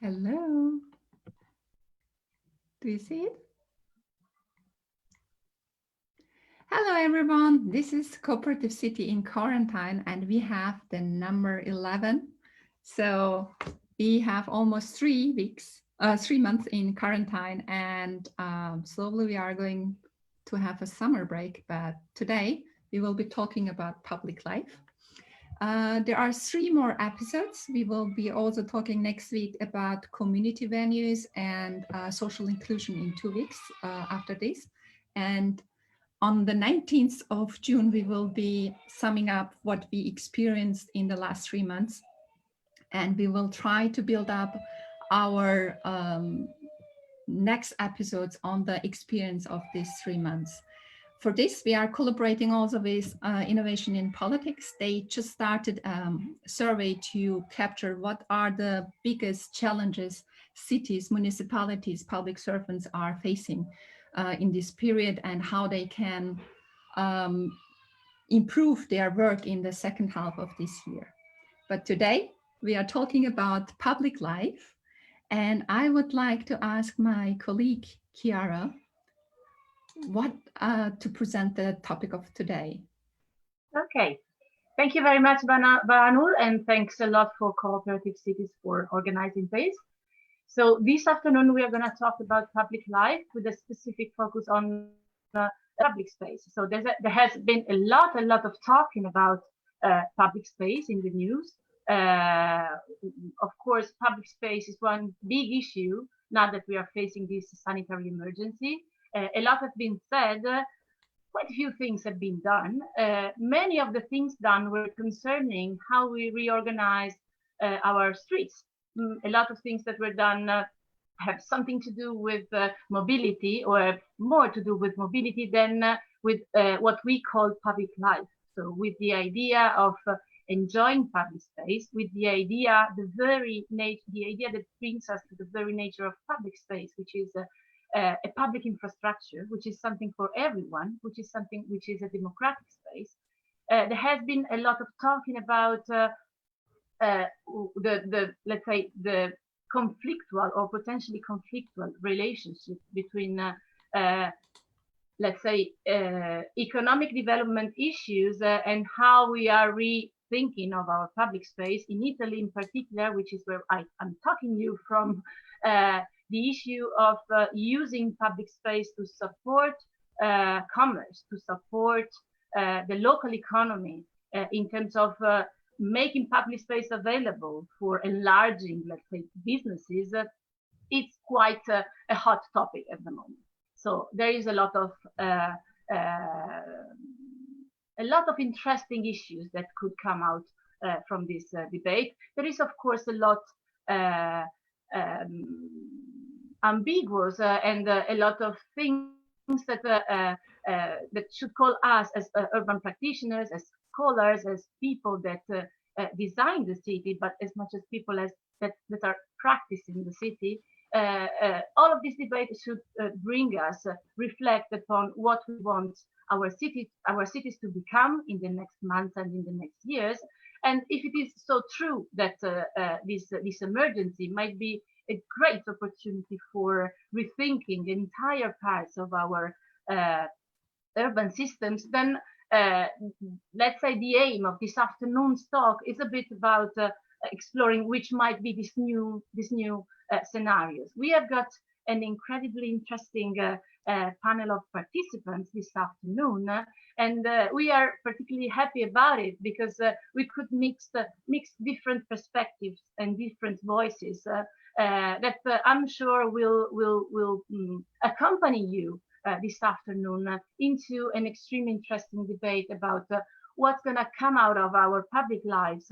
Hello. Do you see it? Hello, everyone. This is Cooperative City in Quarantine, and we have the number 11. So we have almost 3 months in quarantine, and slowly we are going to have a summer break. But today we will be talking about public life. There are 3 more episodes. We will be also talking next week about community venues and social inclusion in 2 weeks after this. And on the 19th of June, we will be summing up what we experienced in the last 3 months. And we will try to build up our next episodes on the experience of these 3 months. For this, we are collaborating also with Innovation in Politics. They just started a survey to capture what are the biggest challenges cities, municipalities, public servants are facing in this period and how they can improve their work in the second half of this year. But today, we are talking about public life, and I would like to ask my colleague, Chiara, what to present the topic of today. Okay, thank you very much, Banur, and thanks a lot for Cooperative Cities for organizing this. So this afternoon we are going to talk about public life with a specific focus on public space. So there has been a lot of talking about public space in the news. Of course, public space is one big issue now that we are facing this sanitary emergency. A lot has been said, quite a few things have been done. Many of the things done were concerning how we reorganize our streets. A lot of things that were done have something to do with mobility, or more to do with mobility than with what we call public life. So with the idea of enjoying public space, with the idea that brings us to the very nature of public space, which is a public infrastructure, which is something for everyone, which is a democratic space. There has been a lot of talking about let's say the conflictual or potentially conflictual relationship between let's say economic development issues and how we are rethinking of our public space in Italy in particular, which is where I'm talking you from. The issue of using public space to support commerce, to support the local economy in terms of making public space available for enlarging, let's say, businesses, it's quite a hot topic at the moment. So there is a lot of interesting issues that could come out from this debate. There is, of course, a lot ambiguous and a lot of things that that should call us as urban practitioners, as scholars, as people that design the city, but as much as people as that are practicing the city. All of this debate should bring us reflect upon what we want our cities to become in the next months and in the next years. And if it is so true that this emergency might be a great opportunity for rethinking the entire parts of our urban systems, then let's say the aim of this afternoon's talk is a bit about exploring which might be these new scenarios. We have got an incredibly interesting panel of participants this afternoon, and we are particularly happy about it because we could mix different perspectives and different voices that I'm sure will accompany you this afternoon into an extremely interesting debate about what's going to come out of our public lives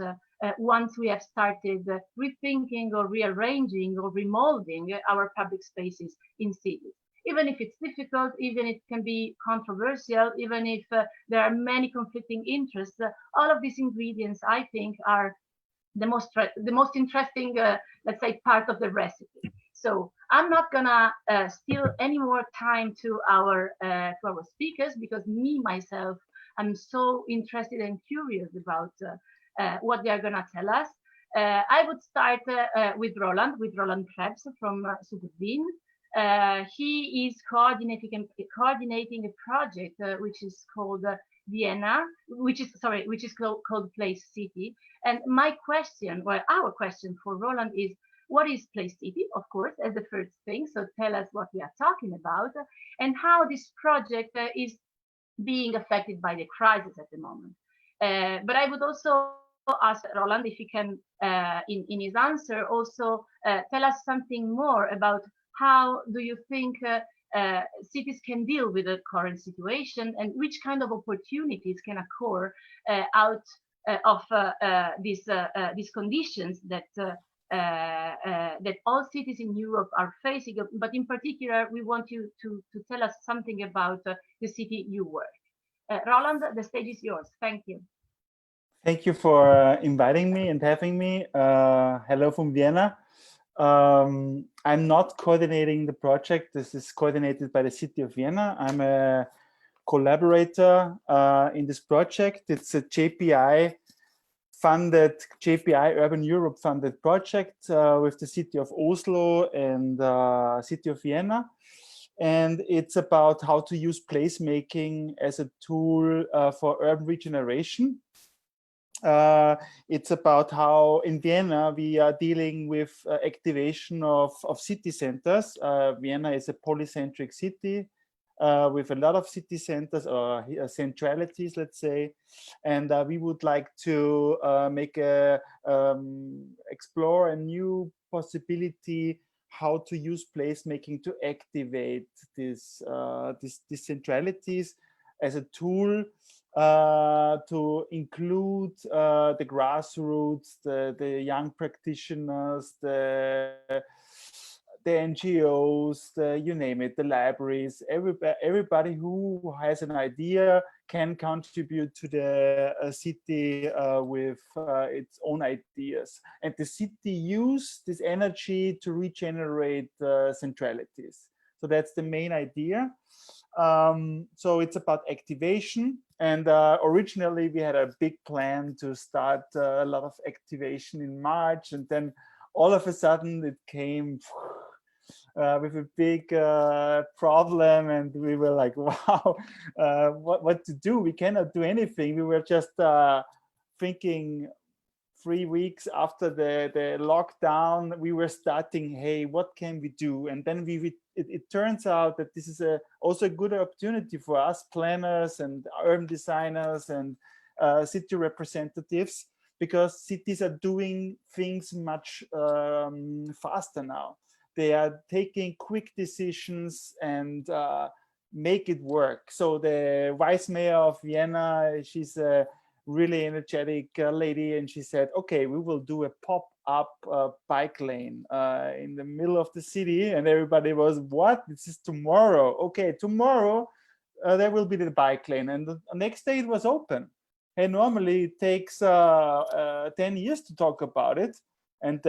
once we have started rethinking or rearranging or remolding our public spaces in cities. Even if it's difficult, even if it can be controversial, even if there are many conflicting interests, all of these ingredients, I think, are the most interesting, let's say, part of the recipe. So I'm not gonna steal any more time to our speakers, because myself, I'm so interested and curious about what they are gonna tell us. I would start with Roland Krebs from Superwien. He is coordinating a project which is called Vienna, which is called Place City. And my question, well, our question for Roland is, what is Place City, of course, as the first thing. So tell us what we are talking about and how this project is being affected by the crisis at the moment. But I would also ask Roland if he can, in his answer, also tell us something more about how do you think cities can deal with the current situation and which kind of opportunities can occur out of these conditions that that all cities in Europe are facing. But in particular, we want you to tell us something about the city you work. Roland, the stage is yours. Thank you. Thank you for inviting me and having me. Hello from Vienna. I'm not coordinating the project. This is coordinated by the city of Vienna. I'm a collaborator in this project. It's a JPI Urban Europe funded project with the city of Oslo and city of Vienna. And it's about how to use placemaking as a tool for urban regeneration. It's about how in Vienna we are dealing with activation of city centers. Vienna is a polycentric city with a lot of city centers or centralities, let's say, and we would like to explore a new possibility how to use placemaking to activate these centralities as a tool to include the grassroots, the young practitioners, the NGOs, you name it, the libraries, everybody who has an idea can contribute to the city with its own ideas. And the city use this energy to regenerate centralities. So that's the main idea. So it's about activation. And originally we had a big plan to start a lot of activation in March. And then all of a sudden it came with a big problem, and we were like, wow, what to do? We cannot do anything. We were just thinking 3 weeks after the lockdown, we were starting, hey, what can we do? And then it turns out that this is also a good opportunity for us planners and urban designers and city representatives, because cities are doing things much faster now. They are taking quick decisions and make it work. So the vice mayor of Vienna, she's a really energetic lady, and she said, okay, we will do a pop-up bike lane in the middle of the city. And everybody was, what? This is tomorrow. Okay, tomorrow there will be the bike lane. And the next day it was open. And normally it takes 10 years to talk about it. And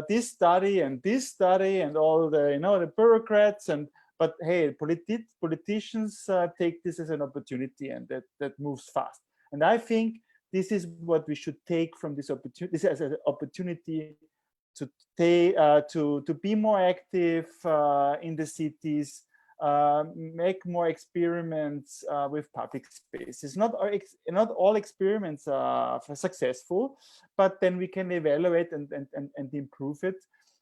this study and all the, the bureaucrats, but hey, politicians take this as an opportunity, and that moves fast. And I think this is what we should take from this opportunity. This as an opportunity to be more active in the cities, make more experiments with public spaces. Not all experiments are successful, but then we can evaluate and improve it,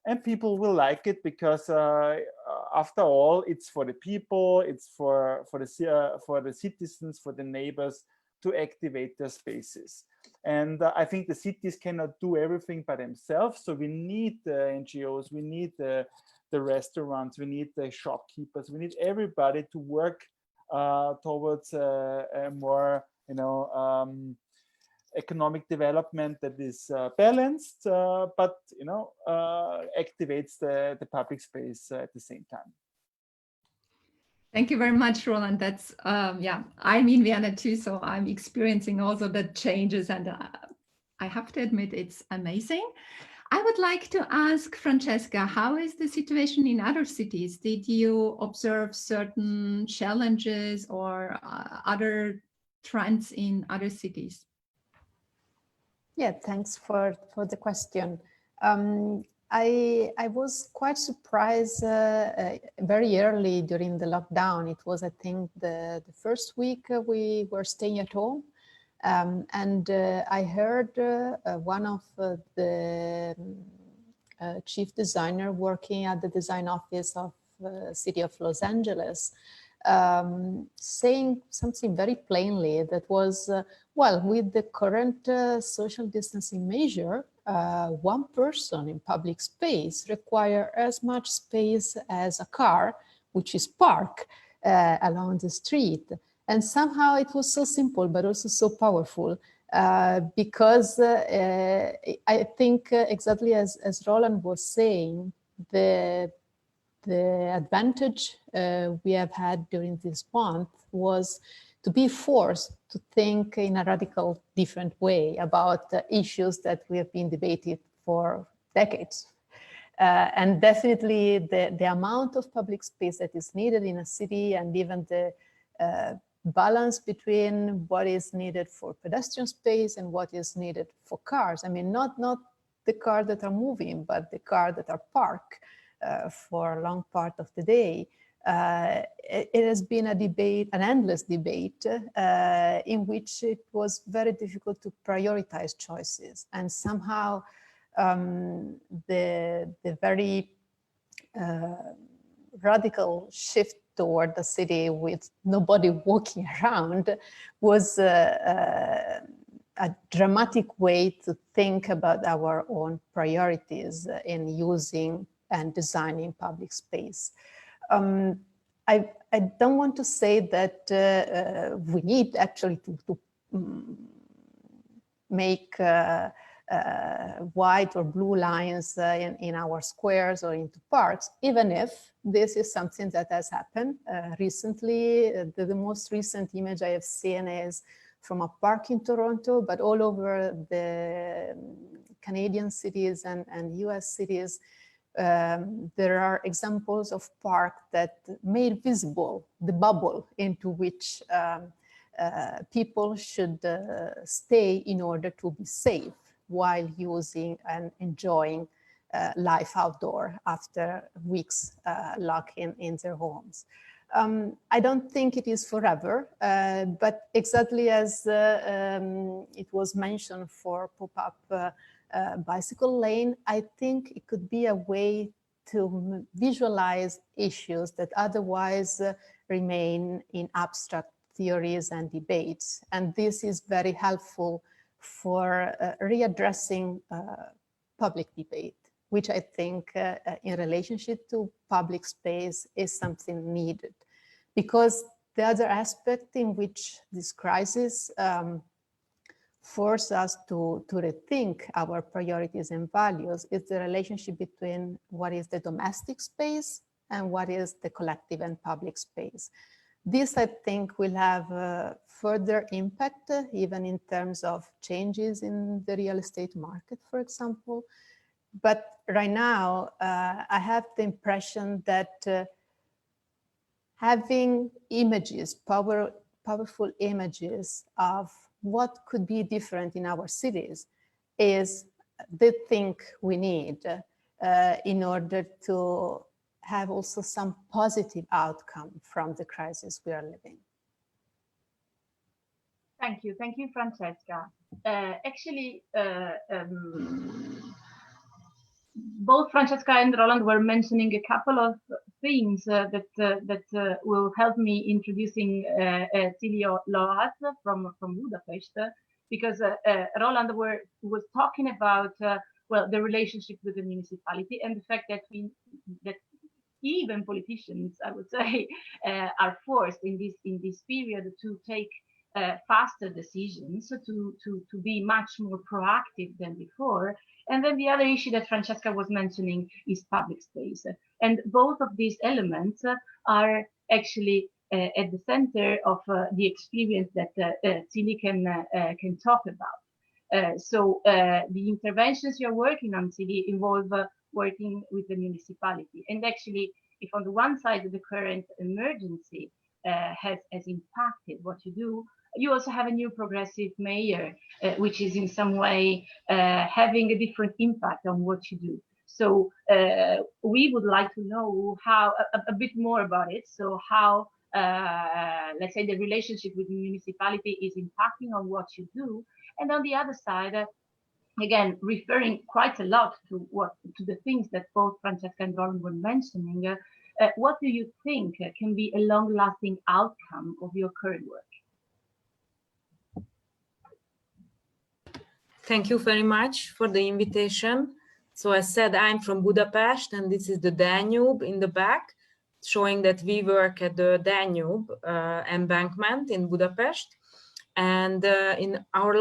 and people will like it, because after all, it's for the people, it's for the citizens, for the neighbors to activate their spaces. And I think the cities cannot do everything by themselves, so we need the NGOs, we need the restaurants, we need the shopkeepers, we need everybody to work towards a more economic development that is balanced, but activates the public space at the same time. Thank you very much, Roland. That's yeah, I'm in Vienna too, so I'm experiencing also the changes, and I have to admit it's amazing. I would like to ask Francesca, how is the situation in other cities? Did you observe certain challenges or other trends in other cities? Yeah, thanks for the question. I was quite surprised very early during the lockdown. It was, I think, the first week we were staying at home. And I heard one of the chief designer working at the design office of city of Los Angeles saying something very plainly that was, well, with the current social distancing measure, one person in public space require as much space as a car, which is parked along the street. And somehow it was so simple, but also so powerful. Because I think exactly as Roland was saying, the advantage we have had during this month was to be forced to think in a radical different way about issues that we have been debated for decades. And definitely the amount of public space that is needed in a city, and even the balance between what is needed for pedestrian space and what is needed for cars. I mean, not the cars that are moving, but the cars that are parked for a long part of the day. It has been a debate, an endless debate, in which it was very difficult to prioritize choices. And somehow the very radical shift toward the city with nobody walking around was a dramatic way to think about our own priorities in using and designing public space. I don't want to say that we need actually to make white or blue lines in our squares or into parks, even if this is something that has happened recently. The most recent image I have seen is from a park in Toronto, but all over the Canadian cities and US cities, there are examples of parks that made visible the bubble into which people should stay in order to be safe while using and enjoying life outdoor after weeks locked in their homes. I don't think it is forever, but exactly as it was mentioned for pop-up bicycle lane, I think it could be a way to visualize issues that otherwise remain in abstract theories and debates. And this is very helpful for readdressing public debate, which I think in relationship to public space is something needed. Because the other aspect in which this crisis force us to rethink our priorities and values is the relationship between what is the domestic space and what is the collective and public space. This, I think, will have further impact, even in terms of changes in the real estate market, for example. But right now, I have the impression that having images, powerful images of what could be different in our cities is the thing we need in order to have also some positive outcome from the crisis we are living. Thank you, Francesca. Actually, both Francesca and Roland were mentioning a couple of things that will help me introducing Cili Lohasz from Budapest, because Roland was talking about well, the relationship with the municipality and the fact that even politicians, I would say, are forced in this period to take faster decisions, to be much more proactive than before. And then the other issue that Francesca was mentioning is public space. And both of these elements are actually at the center of the experience that Cili can talk about. So the interventions you're working on, Cili, involve working with the municipality. And actually, if on the one side the current emergency has impacted what you do, you also have a new progressive mayor, which is in some way having a different impact on what you do. So we would like to know how a bit more about it. So how, let's say, the relationship with the municipality is impacting on what you do. And on the other side, again, referring quite a lot to the things that both Francesca and Roland were mentioning, what do you think can be a long-lasting outcome of your current work? Thank you very much for the invitation. So as said, I'm from Budapest, and this is the Danube in the back, showing that we work at the Danube embankment in Budapest. And in our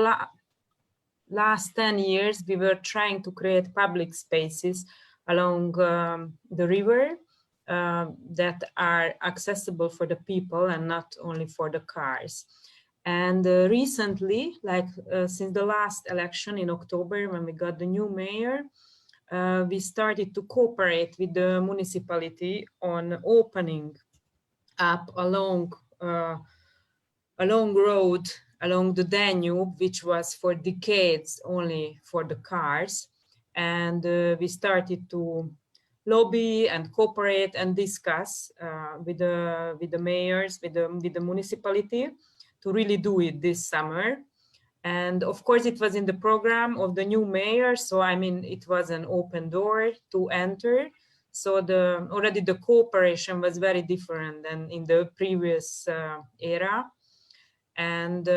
last 10 years, we were trying to create public spaces along the river that are accessible for the people and not only for the cars. And recently, like since the last election in October, when we got the new mayor, we started to cooperate with the municipality on opening up a long road along the Danube, which was for decades only for the cars. And we started to lobby and cooperate and discuss with the mayors, with the municipality, to really do it this summer. And of course, it was in the program of the new mayor. So, I mean, it was an open door to enter. So already the cooperation was very different than in the previous era. And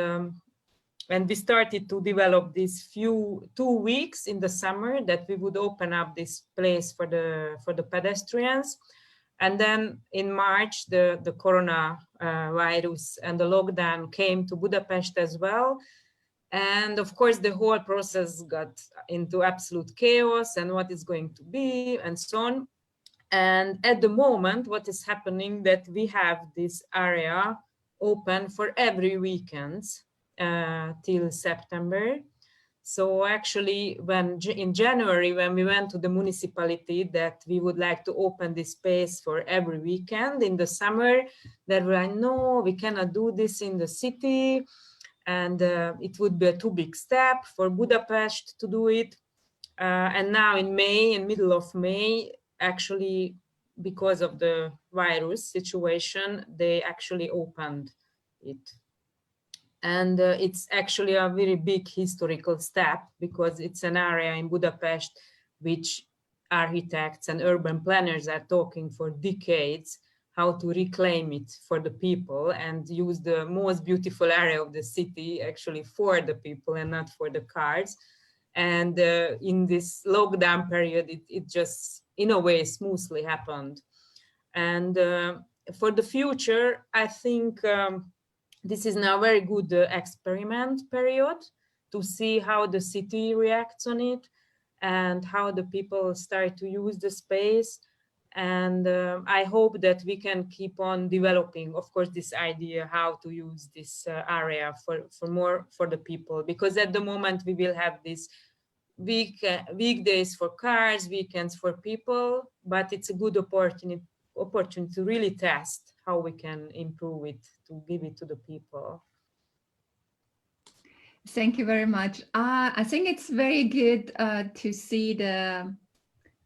we started to develop these 2 weeks in the summer that we would open up this place for the pedestrians. And then in March, the coronavirus and the lockdown came to Budapest as well. And of course, the whole process got into absolute chaos and what is going to be and so on. And at the moment, what is happening that we have this area open for every weekend till September. So actually, in January, when we went to the municipality that we would like to open this space for every weekend in the summer, they were like, no, we cannot do this in the city. And it would be a too big step for Budapest to do it. And now in middle of May, actually, because of the virus situation, they actually opened it. And it's actually a very big historical step because it's an area in Budapest which architects and urban planners are talking for decades how to reclaim it for the people and use the most beautiful area of the city actually for the people and not for the cars. And in this lockdown period, it just, in a way, smoothly happened. And for the future, I think this is now a very good experiment period to see how the city reacts on it and how the people start to use the space. And I hope that we can keep on developing, of course, this idea how to use this area for the people, because at the moment we will have this weekdays for cars, weekends for people, but it's a good opportunity to really test how we can improve it to give it to the people. Thank you very much. I think it's very good to see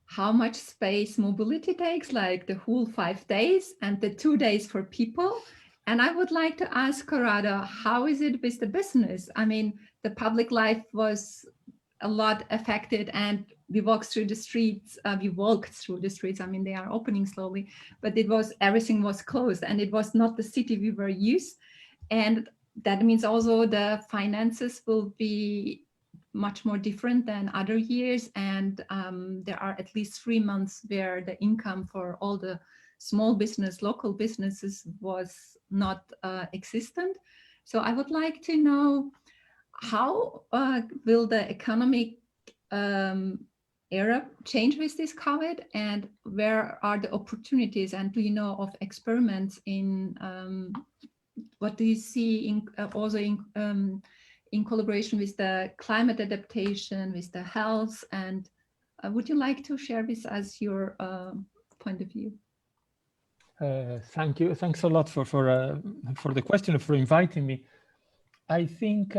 how much space mobility takes, like the whole 5 days and the 2 days for people. And I would like to ask Corrado, how is it with the business? I mean, the public life was a lot affected and we walked through the streets. I mean, they are opening slowly, but everything was closed and it was not the city we were used. And that means also the finances will be much more different than other years. And there are at least 3 months where the income for all the small business, local businesses was not existent. So I would like to know how will the economic era change with this COVID, and where are the opportunities, and do you know of experiments in what do you see also in collaboration with the climate adaptation, with the health, and would you like to share with us your point of view? Thank you. Thanks a lot for the question, for inviting me. I think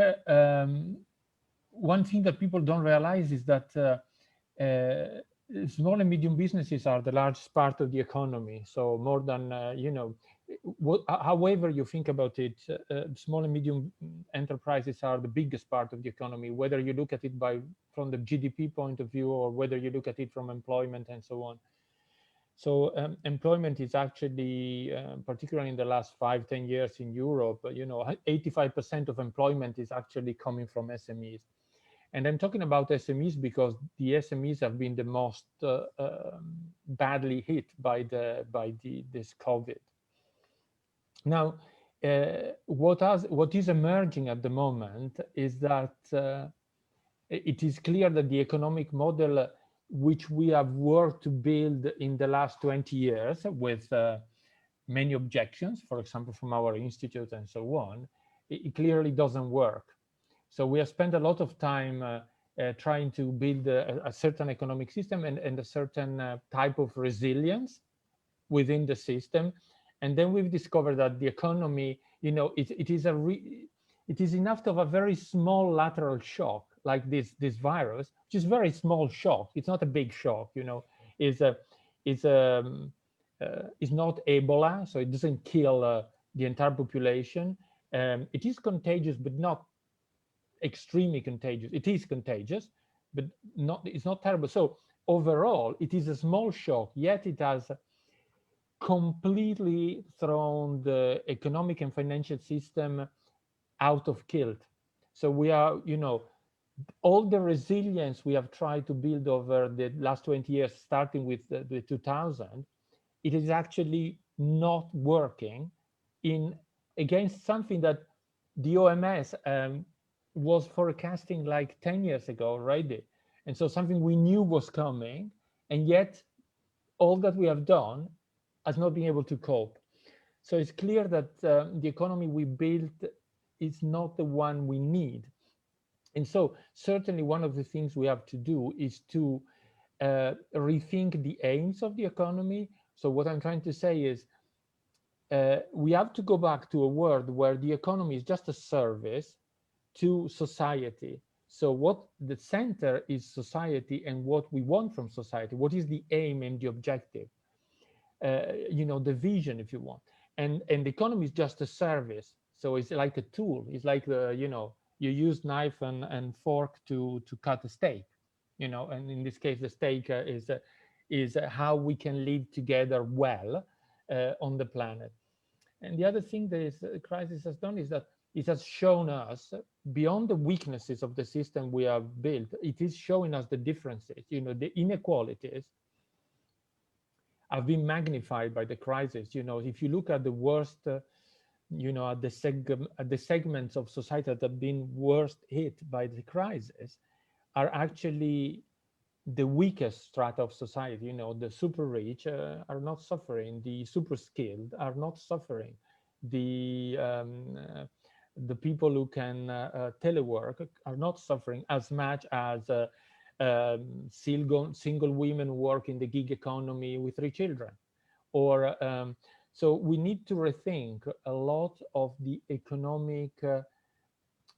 one thing that people don't realize is that small and medium businesses are the largest part of the economy. So more than, however you think about it, small and medium enterprises are the biggest part of the economy, whether you look at it from the GDP point of view or whether you look at it from employment and so on. So employment is actually, particularly in the last 5-10 years in Europe, 85% of employment is actually coming from SMEs. And I'm talking about SMEs because the SMEs have been the most badly hit by this COVID. Now, what is emerging at the moment is that it is clear that the economic model which we have worked to build in the last 20 years with many objections, for example, from our institute and so on, it clearly doesn't work. So we have spent a lot of time trying to build a certain economic system and a certain type of resilience within the system. And then we've discovered that the economy, it is enough to have a very small lateral shock, like this virus, which is very small shock. It's not a big shock, it's not Ebola, so it doesn't kill the entire population. It is contagious, but not extremely contagious. It is contagious, but it's not terrible. So overall, it is a small shock, yet it has completely thrown the economic and financial system out of kilt. So we are, all the resilience we have tried to build over the last 20 years, starting with the 2000, it is actually not working against something that the OMS was forecasting like 10 years ago already. And so something we knew was coming, and yet all that we have done has not been able to cope. So it's clear that the economy we built is not the one we need. And so certainly one of the things we have to do is to rethink the aims of the economy. So what I'm trying to say is we have to go back to a world where the economy is just a service to society. So what the center is society and what we want from society. What is the aim and the objective? The vision, if you want. And the economy is just a service. So it's like a tool. It's like you use knife and fork to cut a steak, and in this case, the steak is how we can live together well on the planet. And the other thing this crisis has done is that it has shown us, beyond the weaknesses of the system we have built, it is showing us the differences, the inequalities have been magnified by the crisis. If you look at the worst, at the segments of society that have been worst hit by the crisis are actually the weakest strata of society. The super rich are not suffering, the super skilled are not suffering, the people who can telework are not suffering as much as single women who work in the gig economy with 3 children. Or so we need to rethink a lot of the economic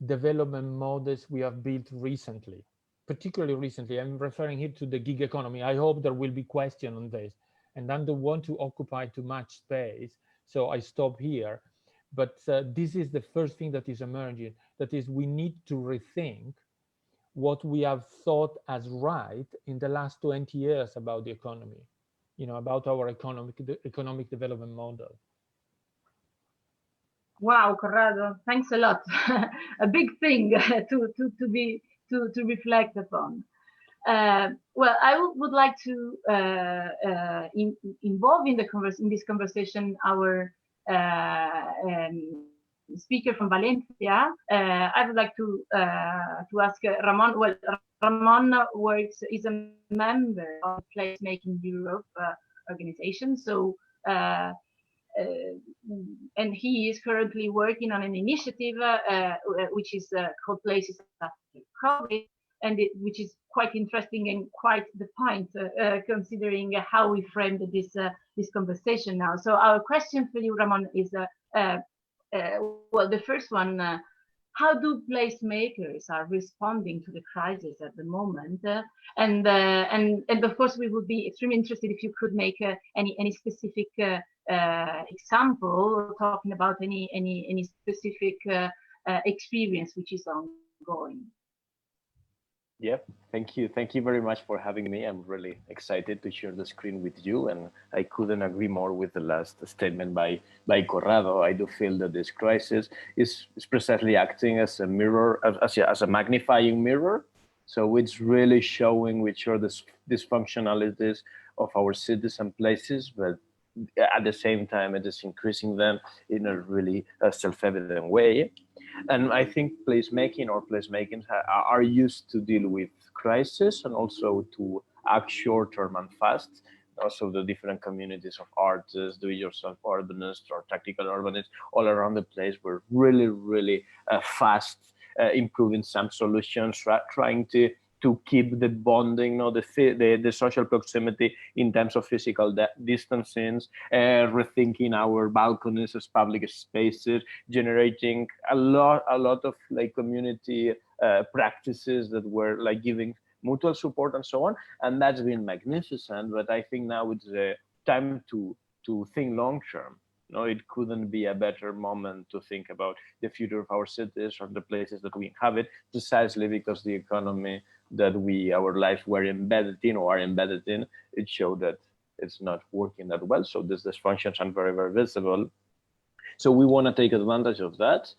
development models we have built recently, particularly recently. I'm referring here to the gig economy. I hope there will be questions on this, and I don't want to occupy too much space, so I stop here. But this is the first thing that is emerging. That is, we need to rethink what we have thought as right in the last 20 years about the economy, about our economic development model. Wow, Corrado, thanks a lot. A big thing to reflect upon. Well, I would like to involve in this conversation our speaker from Valencia. I would like to ask Ramon. Well, Ramon is a member of Placemaking Europe organization. So, and he is currently working on an initiative which is called Places After COVID, and which is quite interesting and quite the point, considering how we framed this conversation now. So our question for you, Ramon, is well, the first one how do placemakers are responding to the crisis at the moment? And of course, we would be extremely interested if you could make any specific example, talking about any specific experience which is ongoing. Yep, thank you. Thank you very much for having me. I'm really excited to share the screen with you, and I couldn't agree more with the last statement by Corrado. I do feel that this crisis is precisely acting as a mirror, as a magnifying mirror. So it's really showing which are the dysfunctionalities of our cities and places, but at the same time, it is increasing them in a really self-evident way. And I think placemakers are used to deal with crisis and also to act short-term and fast. Also, the different communities of artists, do-it-yourself urbanists or tactical urbanists all around the place were really fast, improving some solutions, trying to keep the bonding, the social proximity in terms of physical distancing, rethinking our balconies as public spaces, generating a lot of like community practices that were like giving mutual support and so on. And that's been magnificent. But I think now it's time to think long term. No, it couldn't be a better moment to think about the future of our cities or the places that we inhabit, precisely because the economy that our lives were embedded in or are embedded in, it showed that it's not working that well. So these dysfunctions are very visible. So we want to take advantage of that,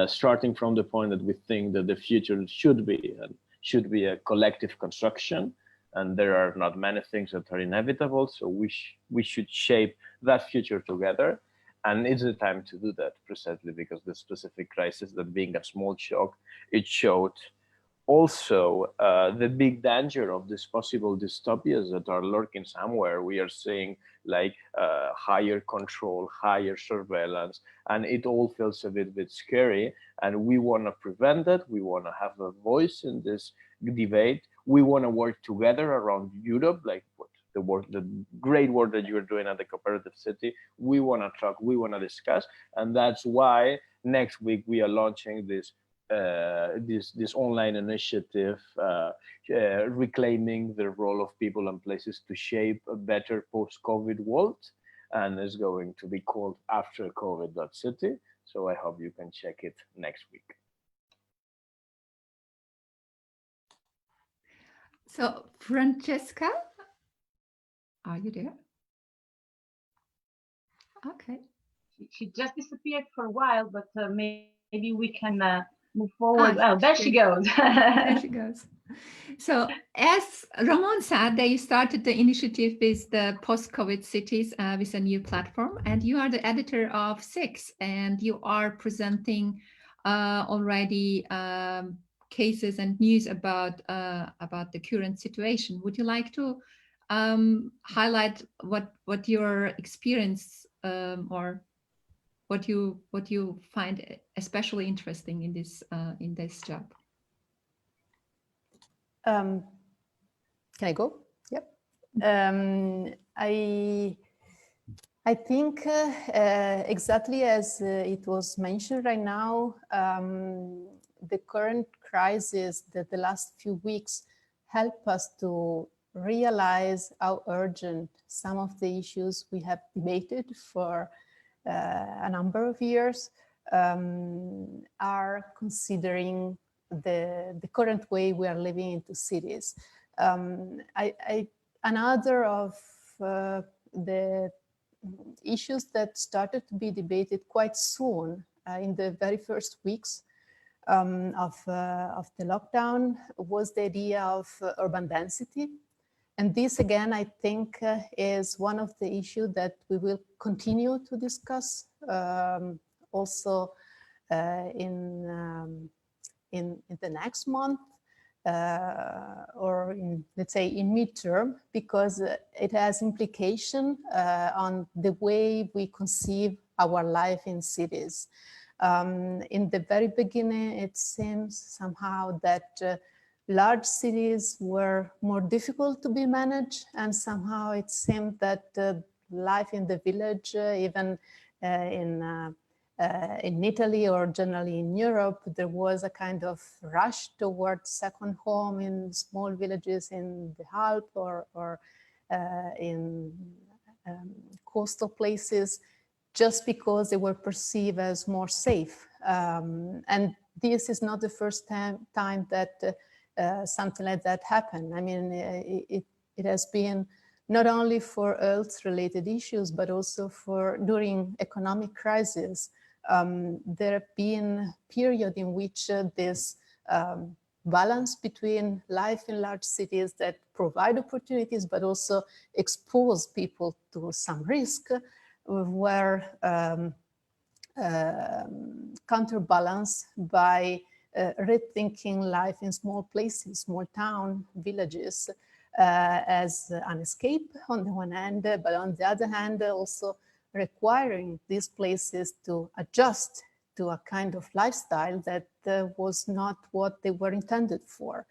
starting from the point that we think that the future should be a collective construction, and there are not many things that are inevitable. So we should shape that future together. And it's the time to do that, precisely because the specific crisis, that being a small shock, it showed also the big danger of these possible dystopias that are lurking somewhere. We are seeing like higher control, higher surveillance, and it all feels a bit scary. And we want to prevent that. We want to have a voice in this debate. We want to work together around Europe, like the great work that you're doing at the Cooperative City. We want to talk, we want to discuss, and that's why next week we are launching this online initiative, reclaiming the role of people and places to shape a better post-COVID world, and it's going to be called After COVID.City. So I hope you can check it next week. So Francesca, are you there? Okay. She just disappeared for a while, but maybe we can move forward. Oh, there she goes. There she goes. So as Ramon said, they started the initiative with the post-COVID cities with a new platform, and you are the editor of 6, and you are presenting already cases and news about the current situation. Would you like to highlight what your experience or what you find especially interesting in this job? Can I go? Yep. I think exactly as it was mentioned right now, the current crisis that the last few weeks help us to realize how urgent some of the issues we have debated for a number of years are, considering the current way we are living into cities. Another of the issues that started to be debated quite soon in the very first weeks of the lockdown was the idea of urban density. And this, again, I think is one of the issues that we will continue to discuss also in the next month or let's say in midterm, because it has implication on the way we conceive our life in cities. In the very beginning, it seems somehow that large cities were more difficult to be managed, and somehow it seemed that life in the village, even in in Italy or generally in Europe, there was a kind of rush towards second home in small villages in the Alps or in coastal places, just because they were perceived as more safe. And this is not the first time that something like that happened. I mean, it has been not only for health-related issues, but also for during economic crisis. There have been periods in which this balance between life in large cities that provide opportunities, but also expose people to some risk, were counterbalanced by rethinking life in small places, small town, villages, as an escape on the one hand, but on the other hand, also requiring these places to adjust to a kind of lifestyle that was not what they were intended for.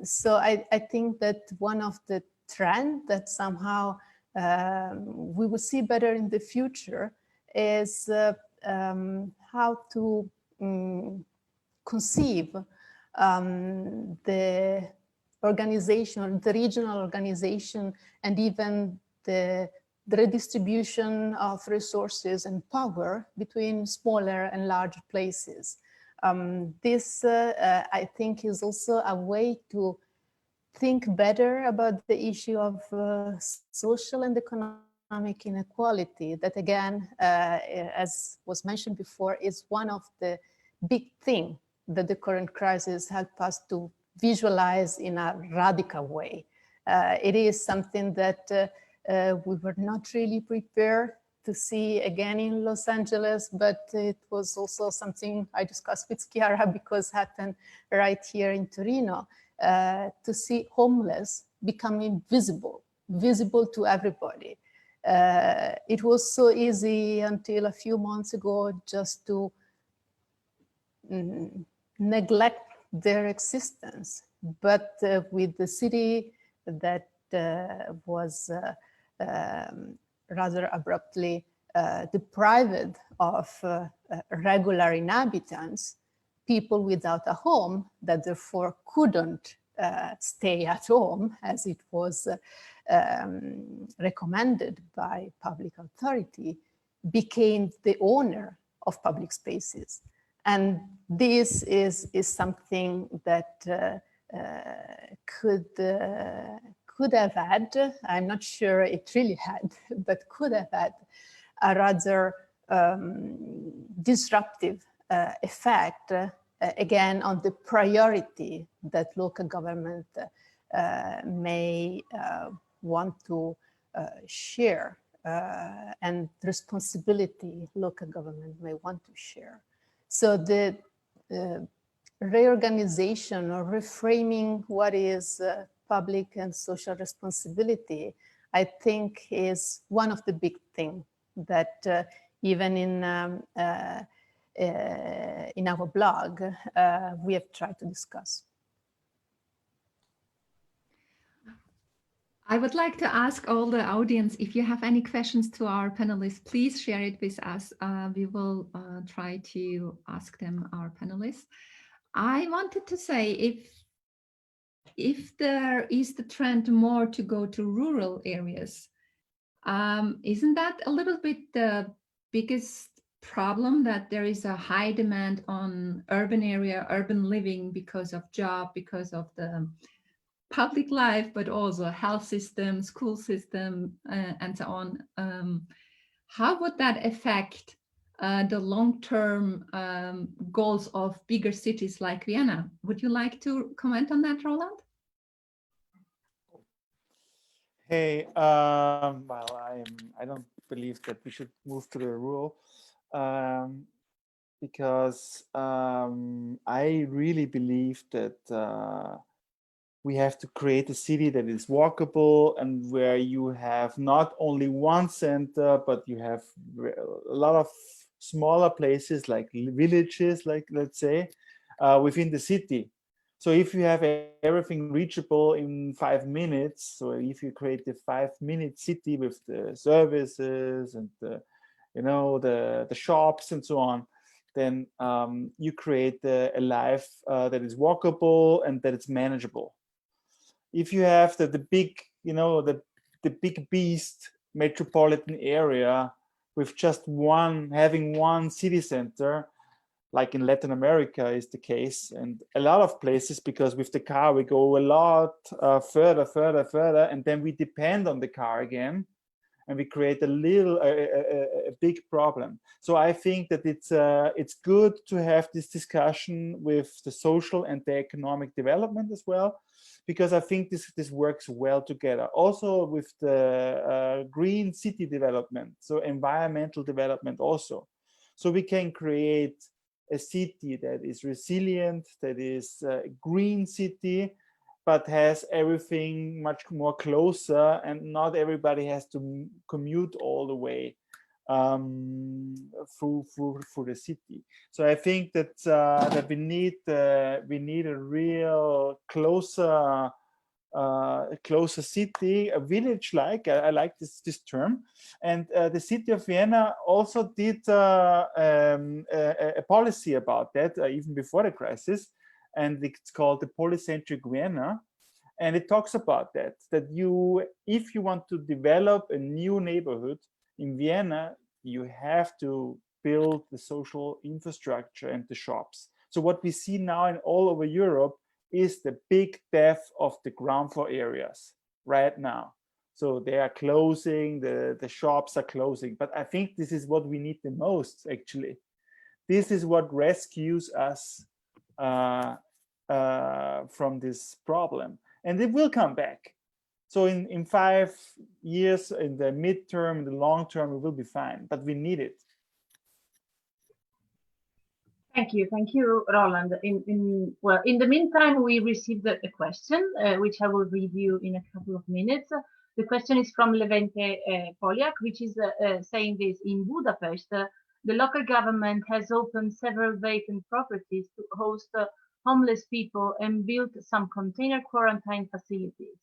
So I think that one of the trends that somehow we will see better in the future is how to conceive the organization, the regional organization, and even the redistribution of resources and power between smaller and larger places. This, I think, is also a way to think better about the issue of social and economic inequality that, again, as was mentioned before, is one of the big things that the current crisis helped us to visualize in a radical way. It is something that we were not really prepared to see again in Los Angeles, but it was also something I discussed with Chiara because it happened right here in Torino, to see homeless becoming visible to everybody. It was so easy until a few months ago just to neglect their existence. But with the city that was rather abruptly deprived of regular inhabitants, people without a home that therefore couldn't stay at home as it was recommended by public authority, became the owner of public spaces. And this is something that could have had, I'm not sure it really had, but could have had a rather disruptive effect, again, on the priority that local government may want to share and responsibility local government may want to share. So the reorganization or reframing what is public and social responsibility, I think, is one of the big things that even in our blog we have tried to discuss. I would like to ask all the audience, if you have any questions to our panelists, please share it with us. We will try to ask them, our panelists. I wanted to say, if there is the trend more to go to rural areas, isn't that a little bit the biggest problem, that there is a high demand on urban living because of job, because of the public life, but also health system, school system, and so on. How would that affect the long-term goals of bigger cities like Vienna? Would you like to comment on that, Roland? Hey, well, I don't believe that we should move to the rural, because I really believe that we have to create a city that is walkable and where you have not only one center, but you have a lot of smaller places like villages, like let's say, within the city. So if you have everything reachable in 5 minutes, so if you create the 5-minute city with the services and the the shops and so on, then you create a life that is walkable and that it's manageable. If you have the big, the big beast metropolitan area with just having one city center, like in Latin America is the case, and a lot of places, because with the car we go a lot further, and then we depend on the car again, and we create a big problem. So I think that it's good to have this discussion with the social and the economic development as well, because I think this works well together. Also with the green city development, so environmental development also. So we can create a city that is resilient, that is a green city, but has everything much more closer, and not everybody has to commute all the way through the city. So I think that we need a real closer city, a village-like. I like this term. And the city of Vienna also did a policy about that even before the crisis. And it's called the Polycentric Vienna. And it talks about that if you want to develop a new neighborhood in Vienna, you have to build the social infrastructure and the shops. So what we see now all over Europe is the big death of the ground floor areas right now. So they are closing, the shops are closing. But I think this is what we need the most, actually. This is what rescues us from this problem, and it will come back. So in 5 years, in the midterm, in the long term, it will be fine, but we need it. Thank you, Roland. Well, in the meantime, we received a question, which I will read you in a couple of minutes. The question is from Levente Poliak, which is saying this: in Budapest, the local government has opened several vacant properties to host homeless people and built some container quarantine facilities.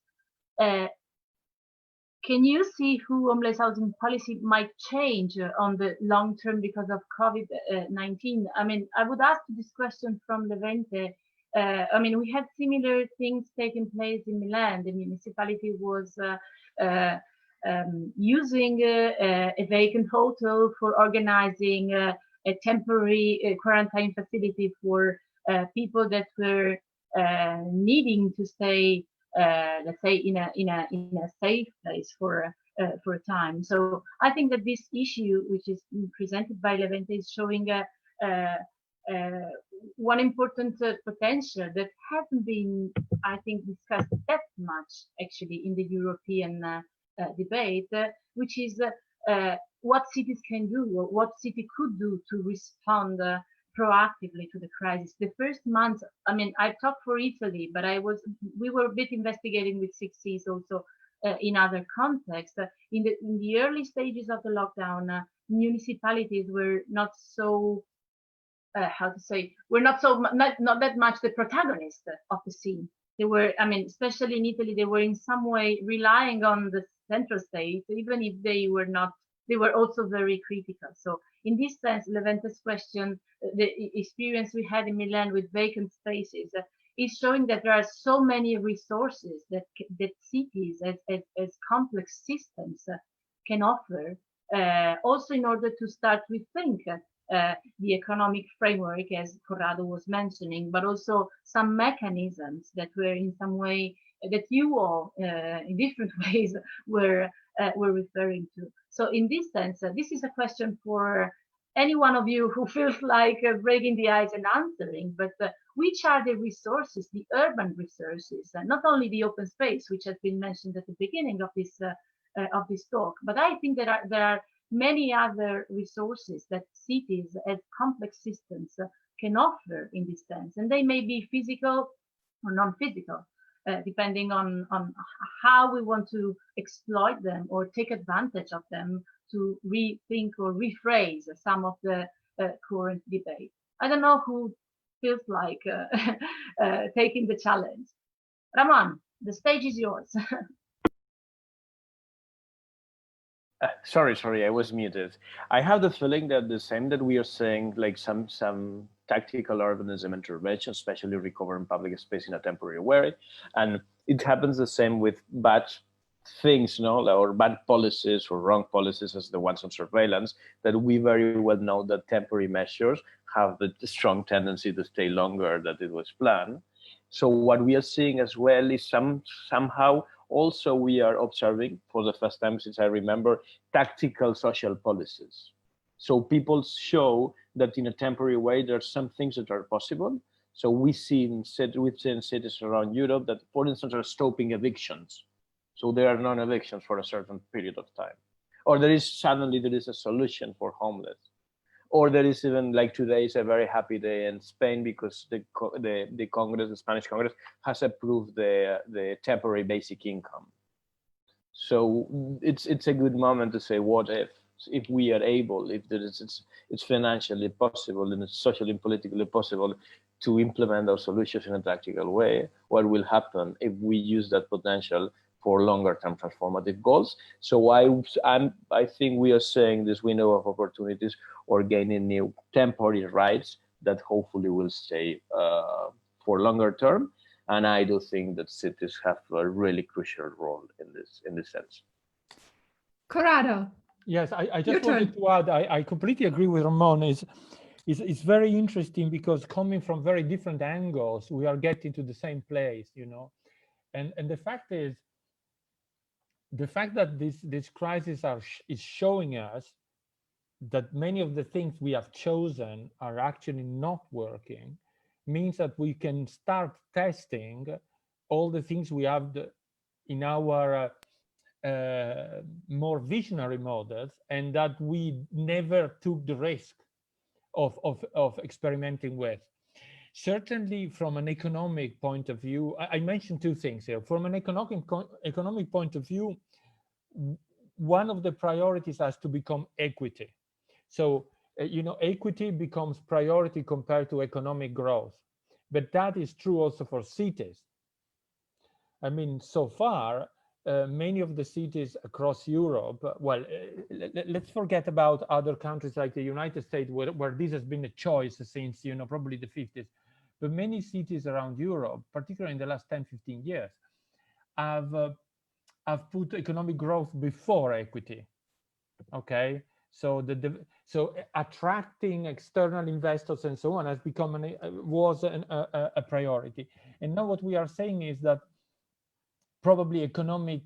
Can you see who homeless housing policy might change on the long term because of COVID-19? I mean, I would ask this question from Levente. I mean, we had similar things taking place in Milan. The municipality was using a vacant hotel for organizing a temporary quarantine facility for people that were needing to stay, let's say, in a safe place for a time. So I think that this issue, which is presented by Levente, is showing one important potential that hasn't been, I think, discussed that much actually in the European debate, which is what cities can do, or what city could do to respond proactively to the crisis. The first month, I mean, I talk for Italy, but we were a bit investigating with 6Cs also in other contexts. In the early stages of the lockdown, municipalities were not so not that much the protagonist of the scene. They were, I mean, especially in Italy, they were in some way relying on the central state, even if they were not. They were also very critical. So in this sense, Levente's question, the experience we had in Milan with vacant spaces, is showing that there are so many resources that cities as complex systems can offer, also in order to start to rethink the economic framework, as Corrado was mentioning, but also some mechanisms that were in some way, that you all in different ways were referring to. So in this sense, this is a question for any one of you who feels like breaking the ice and answering, but which are the resources, the urban resources, and not only the open space, which has been mentioned at the beginning of this talk, but I think there are many other resources that cities as complex systems can offer in this sense, and they may be physical or non-physical, depending on how we want to exploit them or take advantage of them to rethink or rephrase some of the current debate. I don't know who feels like taking the challenge. Ramon, the stage is yours. Sorry, I was muted. I have the feeling that the same that we are saying, like some tactical urbanism intervention, especially recovering public space in a temporary way, and it happens the same with bad things, no, or bad policies or wrong policies as the ones on surveillance, that we very well know that temporary measures have the strong tendency to stay longer than it was planned. So what we are seeing as well is somehow also we are observing for the first time since I remember tactical social policies. So people show that in a temporary way there are some things that are possible. So we've seen cities around Europe that, for instance, are stopping evictions. So there are non-evictions for a certain period of time. Or there is a solution for homeless. Or there is even, like today is a very happy day in Spain because the Congress, the Spanish Congress, has approved the temporary basic income. So it's a good moment to say, what if we are able, if it's financially possible and it's socially and politically possible to implement those solutions in a tactical way, what will happen if we use that potential for longer term transformative goals? So I think we are saying this window of opportunities or gaining new temporary rights that hopefully will stay for longer term. And I do think that cities have a really crucial role in this sense. Corrado. Yes, I just wanted to add, I completely agree with Ramon. It's very interesting because coming from very different angles, we are getting to the same place, you know. And the fact is, the fact that this crisis is showing us that many of the things we have chosen are actually not working means that we can start testing all the things we have in our more visionary models, and that we never took the risk of experimenting with. Certainly from an economic point of view, I mentioned two things here. From an economic point of view, one of the priorities has to become equity. So, you know, equity becomes priority compared to economic growth. But that is true also for cities. I mean, so far, many of the cities across Europe, well, let's forget about other countries like the United States, where this has been a choice since, you know, probably the 50s. But many cities around Europe, particularly in the last 10, 15 years, have put economic growth before equity. Okay, so so attracting external investors and so on has become was a priority. And now what we are saying is that probably economic,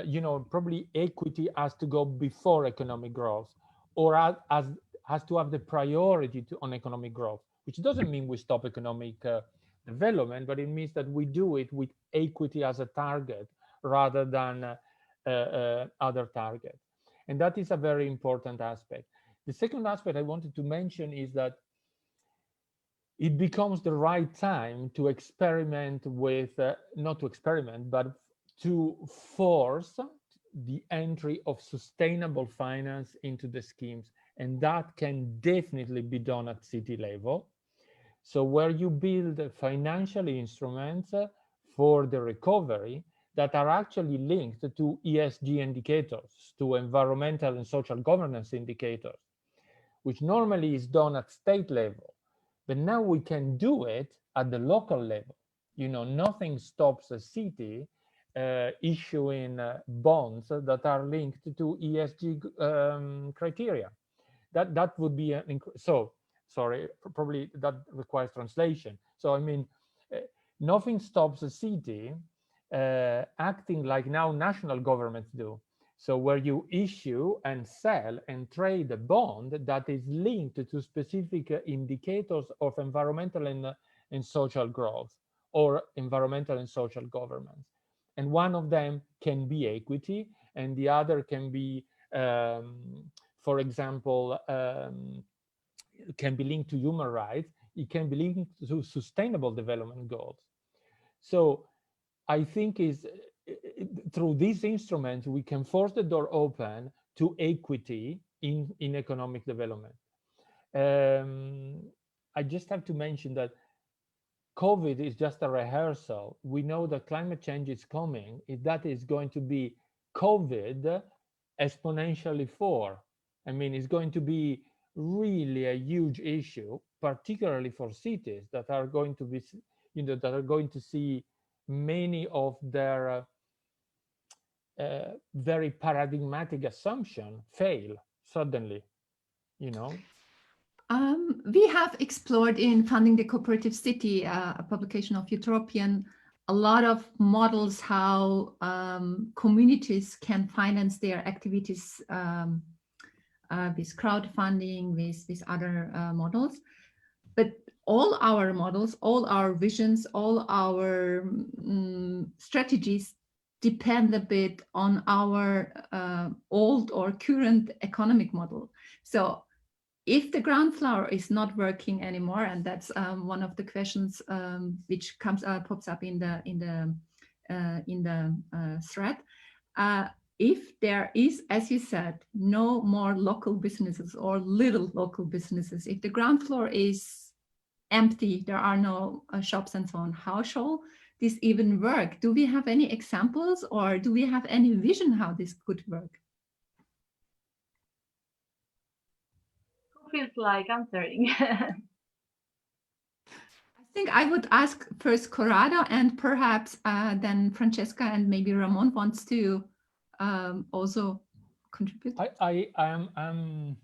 you know, probably equity has to go before economic growth, or has to have the priority on economic growth, which doesn't mean we stop economic development, but it means that we do it with equity as a target rather than other targets. And that is a very important aspect. The second aspect I wanted to mention is that it becomes the right time to experiment with, not to experiment, but to force the entry of sustainable finance into the schemes. And that can definitely be done at city level. So where you build financial instruments for the recovery that are actually linked to ESG indicators, to environmental and social governance indicators, which normally is done at state level. But now we can do it at the local level. You know, nothing stops a city issuing bonds that are linked to ESG criteria. That would be so. Sorry, probably that requires translation. So I mean, nothing stops a city acting like now national governments do. So where you issue and sell and trade a bond that is linked to specific indicators of environmental and social growth, or environmental and social governance. And one of them can be equity, and the other can be, for example, can be linked to human rights. It can be linked to sustainable development goals. So I think through these instruments, we can force the door open to equity in economic development. I just have to mention that COVID is just a rehearsal. We know that climate change is coming. That is going to be COVID exponentially 4. I mean, it's going to be really a huge issue, particularly for cities that are going to be, that are going to see many of their very paradigmatic assumption fail suddenly, We have explored in Funding the Cooperative City, a publication of Utopian, a lot of models how communities can finance their activities with crowdfunding, with other models. But all our models, all our visions, all our strategies depend a bit on our old or current economic model. So if the ground floor is not working anymore, and that's one of the questions which pops up in the thread, if there is, as you said, no more local businesses or little local businesses, if the ground floor is empty, there are no shops and so on, how shall this even work? Do we have any examples, or do we have any vision how this could work? Who feels like answering? I think I would ask first Corrado, and perhaps then Francesca, and maybe Ramon wants to also contribute. I'm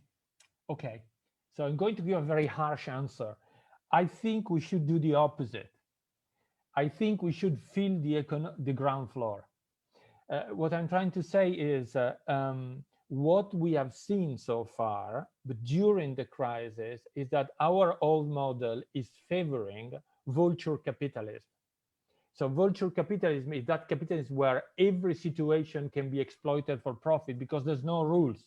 okay. So I'm going to give a very harsh answer. I think we should do the opposite. I think we should fill the ground floor. What I'm trying to say is what we have seen so far, but during the crisis, is that our old model is favoring vulture capitalism. So vulture capitalism is that capitalism where every situation can be exploited for profit because there's no rules.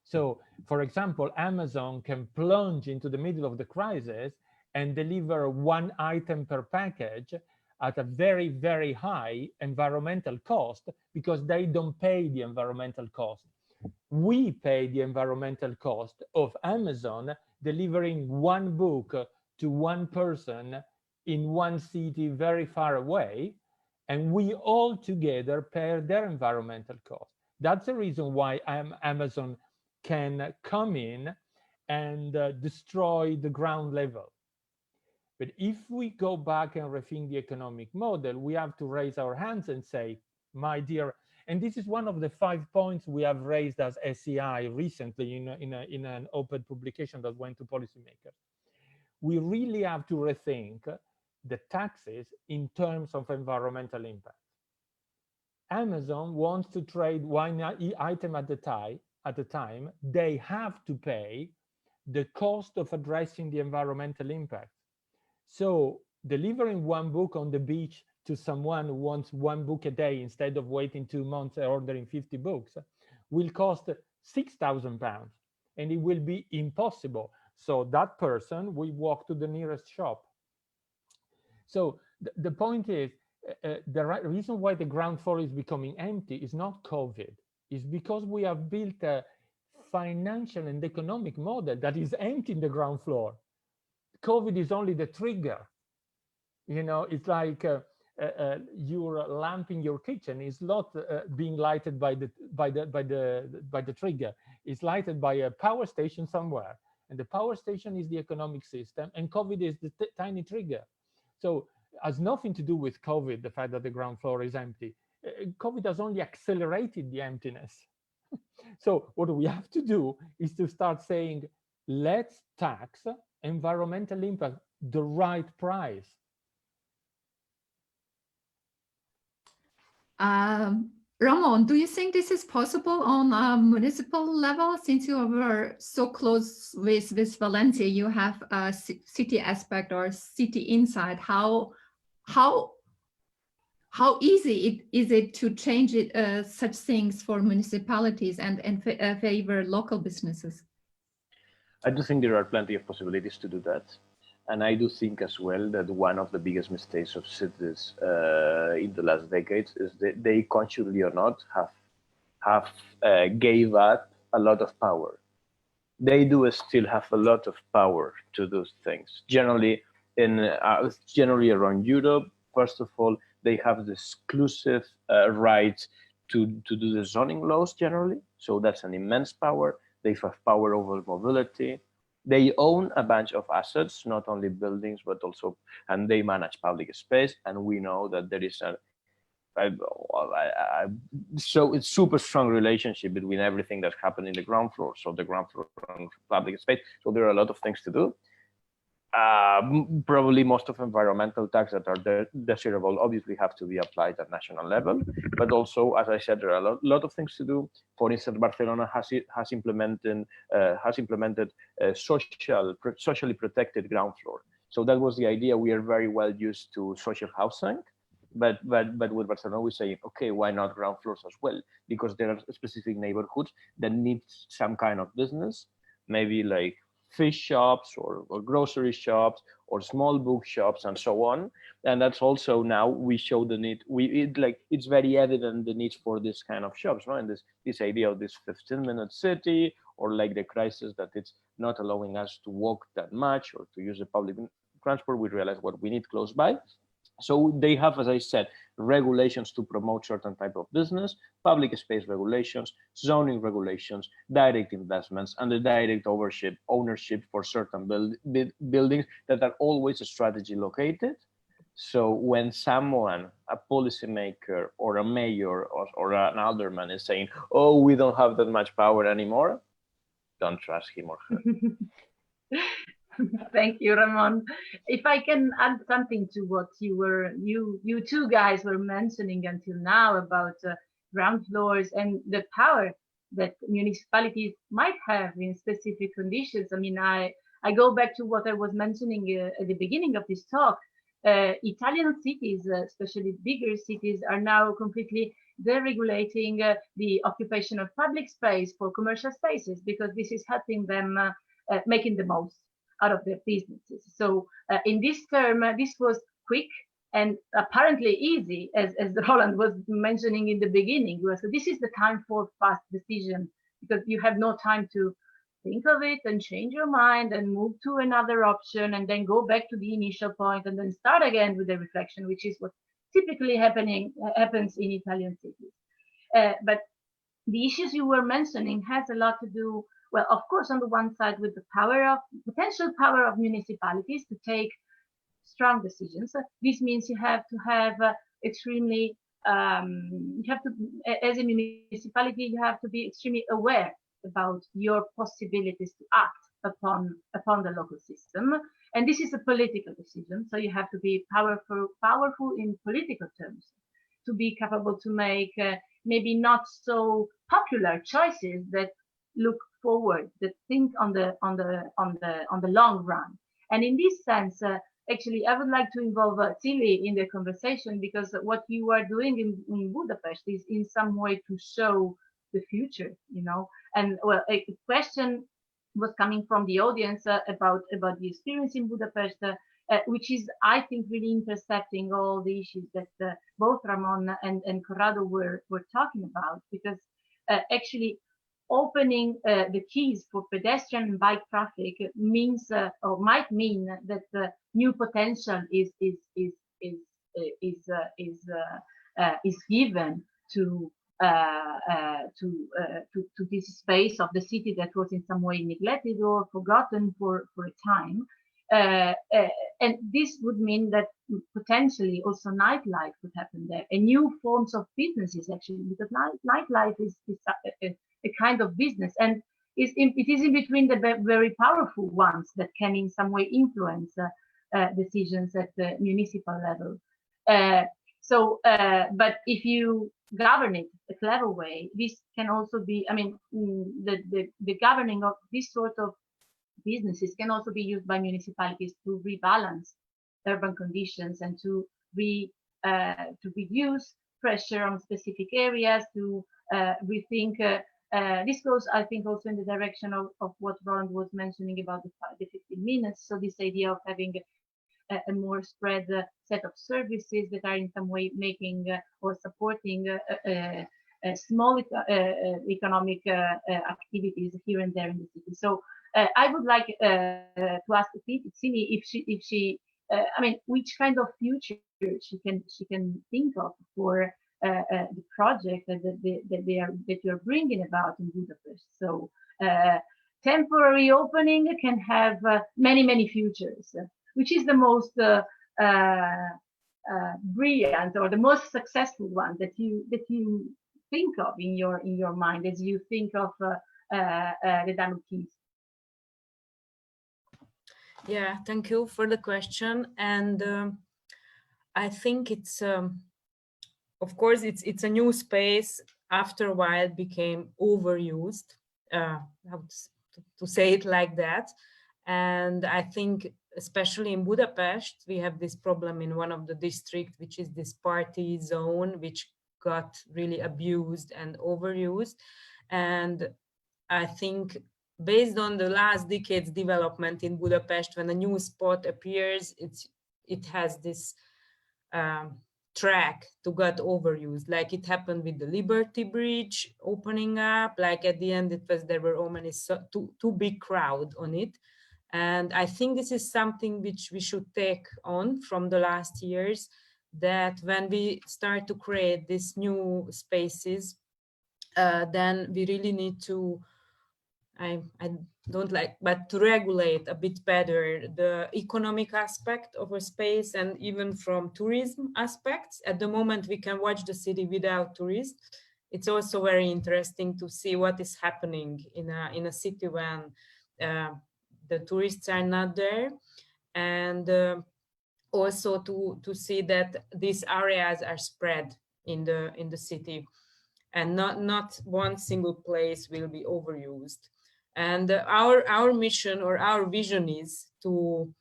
So, for example, Amazon can plunge into the middle of the crisis and deliver one item per package at a very, very high environmental cost because they don't pay the environmental cost. We pay the environmental cost of Amazon delivering one book to one person in one city very far away, and we all together pay their environmental cost. That's the reason why Amazon can come in and destroy the ground level. But if we go back and rethink the economic model, we have to raise our hands and say, my dear, and this is one of the 5 points we have raised as SEI recently in an open publication that went to policymakers. We really have to rethink the taxes in terms of environmental impact. Amazon wants to trade one item at a time. They have to pay the cost of addressing the environmental impact. So delivering one book on the beach to someone who wants one book a day instead of waiting 2 months and ordering 50 books will cost £6,000, and it will be impossible. So that person will walk to the nearest shop. So the point is, the reason why the ground floor is becoming empty is not COVID. It's because we have built a financial and economic model that is emptying the ground floor. COVID is only the trigger. It's like your lamp in your kitchen is not being lighted by the trigger. It's lighted by a power station somewhere, and the power station is the economic system, and COVID is the tiny trigger. So it has nothing to do with COVID, the fact that the ground floor is empty. COVID has only accelerated the emptiness. So what we have to do is to start saying, let's tax environmental impact the right price. Ramon, do you think this is possible on a municipal level? Since you were so close with Valencia, you have a city aspect or city insight. How easy is it to change such things for municipalities and favor local businesses? I do think there are plenty of possibilities to do that. And I do think as well that one of the biggest mistakes of cities in the last decades is that they, consciously or not, have gave up a lot of power. They do still have a lot of power to do things. Generally around Europe, first of all, they have the exclusive right to do the zoning laws generally. So that's an immense power. They have power over mobility. They own a bunch of assets, not only buildings, but also, and they manage public space. And we know that there is so it's super strong relationship between everything that's happened in the ground floor. So the ground floor and public space. So there are a lot of things to do. Probably most of environmental tax that are desirable obviously have to be applied at national level, but also, as I said, there are a lot of things to do. For instance, Barcelona has implemented socially protected ground floor. So that was the idea. We are very well used to social housing, but with Barcelona we say, okay, why not ground floors as well? Because there are specific neighborhoods that need some kind of business, maybe like fish shops or grocery shops or small bookshops and so on. And that's also now we show the need. It's very evident the need for this kind of shops, right? And this idea of this 15-minute city, or like the crisis that it's not allowing us to walk that much or to use the public transport. We realize what we need close by. So they have, as I said, regulations to promote certain type of business, public space regulations, zoning regulations, direct investments, and the direct ownership for certain buildings that are always a strategy located. So when someone, a policymaker or a mayor or an alderman is saying, oh, we don't have that much power anymore, don't trust him or her. Thank you, Ramon. If I can add something to what you two guys were mentioning until now about ground floors and the power that municipalities might have in specific conditions. I mean, I go back to what I was mentioning at the beginning of this talk. Italian cities, especially bigger cities, are now completely deregulating the occupation of public space for commercial spaces, because this is helping them making the most out of their businesses. So in this term, this was quick and apparently easy, as Roland was mentioning in the beginning. So this is the time for fast decision, because you have no time to think of it and change your mind and move to another option and then go back to the initial point and then start again with the reflection, which is what typically happens in Italian cities. But the issues you were mentioning has a lot to do, well, of course, on the one side with the potential power of municipalities to take strong decisions. This means you have to have extremely, as a municipality, you have to be extremely aware about your possibilities to act upon the local system. And this is a political decision. So you have to be powerful in political terms, to be capable to make maybe not so popular choices that look forward, that think on the long run. And in this sense, actually, I would like to involve Cili in the conversation, because what you are doing in Budapest is in some way to show the future, you know. And well, a question was coming from the audience about the experience in Budapest, which is, I think, really intercepting all the issues that both Ramon and Corrado were talking about, because actually opening the keys for pedestrian and bike traffic means or might mean that new potential is given to this space of the city that was in some way neglected or forgotten for a time. And this would mean that potentially also nightlife would happen there, and new forms of businesses, actually, because nightlife is a kind of business, and it is in between the very powerful ones that can in some way influence decisions at the municipal level. But if you govern it a clever way, this can also be, I mean, the governing of this sort of businesses can also be used by municipalities to rebalance urban conditions and to reduce pressure on specific areas, to rethink. This goes, I think, also in the direction of what Roland was mentioning about the 15 minutes. So this idea of having a more spread set of services that are in some way making or supporting small economic activities here and there in the city. So I would like to ask Cili if she I mean, which kind of future she can think of for the project that you're bringing about in Budapest. So temporary opening can have many futures, which is the most brilliant or the most successful one that you think of in your mind as you think of the Danube Keys. Yeah, thank you for the question. And I think it's, of course, it's a new space. After a while, it became overused, how to say it like that. And I think, especially in Budapest, we have this problem in one of the districts, which is this party zone, which got really abused and overused. And I think based on the last decade's development in Budapest, when a new spot appears, it has this track to get overused. Like it happened with the Liberty Bridge opening up. Like at the end, there were almost too big crowd on it. And I think this is something which we should take on from the last years, that when we start to create these new spaces, then we really need to, I don't like, but to regulate a bit better the economic aspect of a space, and even from tourism aspects. At the moment, we can watch the city without tourists. It's also very interesting to see what is happening in a city when the tourists are not there, and also to see that these areas are spread in the city, and not one single place will be overused. And our mission or our vision is to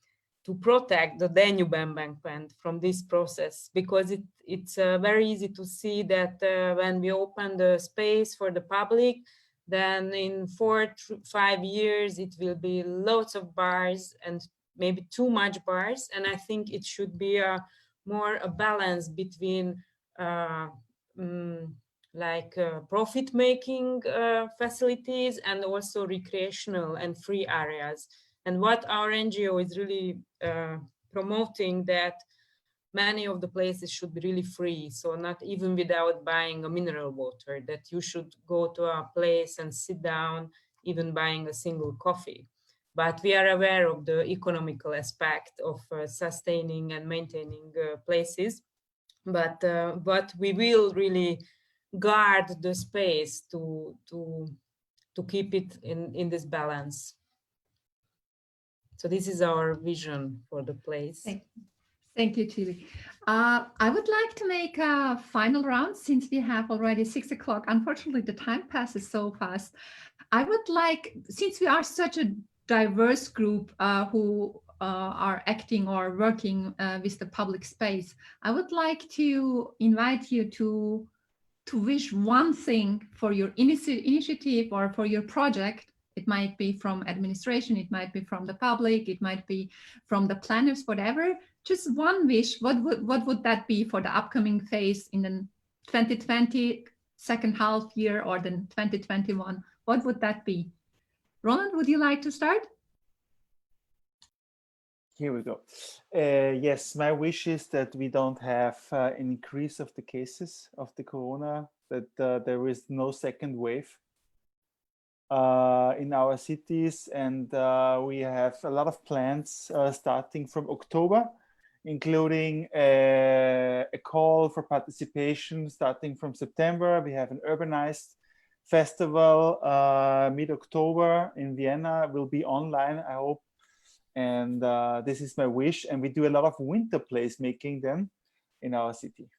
protect the Danube embankment from this process, because it's very easy to see that when we open the space for the public, then in 4 to 5 years, it will be lots of bars and maybe too much bars. And I think it should be more a balance between profit-making facilities and also recreational and free areas. And what our NGO is really promoting, that many of the places should be really free. So not even without buying a mineral water, that you should go to a place and sit down, even buying a single coffee. But we are aware of the economical aspect of sustaining and maintaining places. But we will really guard the space to keep it in this balance. So this is our vision for the place. Thank you, Cili. I would like to make a final round, since we have already 6 o'clock. Unfortunately, the time passes so fast. I would like, since we are such a diverse group who are acting or working with the public space, I would like to invite you to wish one thing for your initiative or for your project. It might be from administration, it might be from the public, it might be from the planners, whatever. Just one wish. What would that be for the upcoming phase in the 2020 second half year, or then 2021? What would that be? Roland, would you like to start? Here we go. Yes, my wish is that we don't have an increase of the cases of the corona, that there is no second wave in our cities. And we have a lot of plans starting from October, including a call for participation starting from September. We have an urbanized festival mid-October in Vienna. Will be online, I hope. And this is my wish. And we do a lot of winter placemaking then in our city.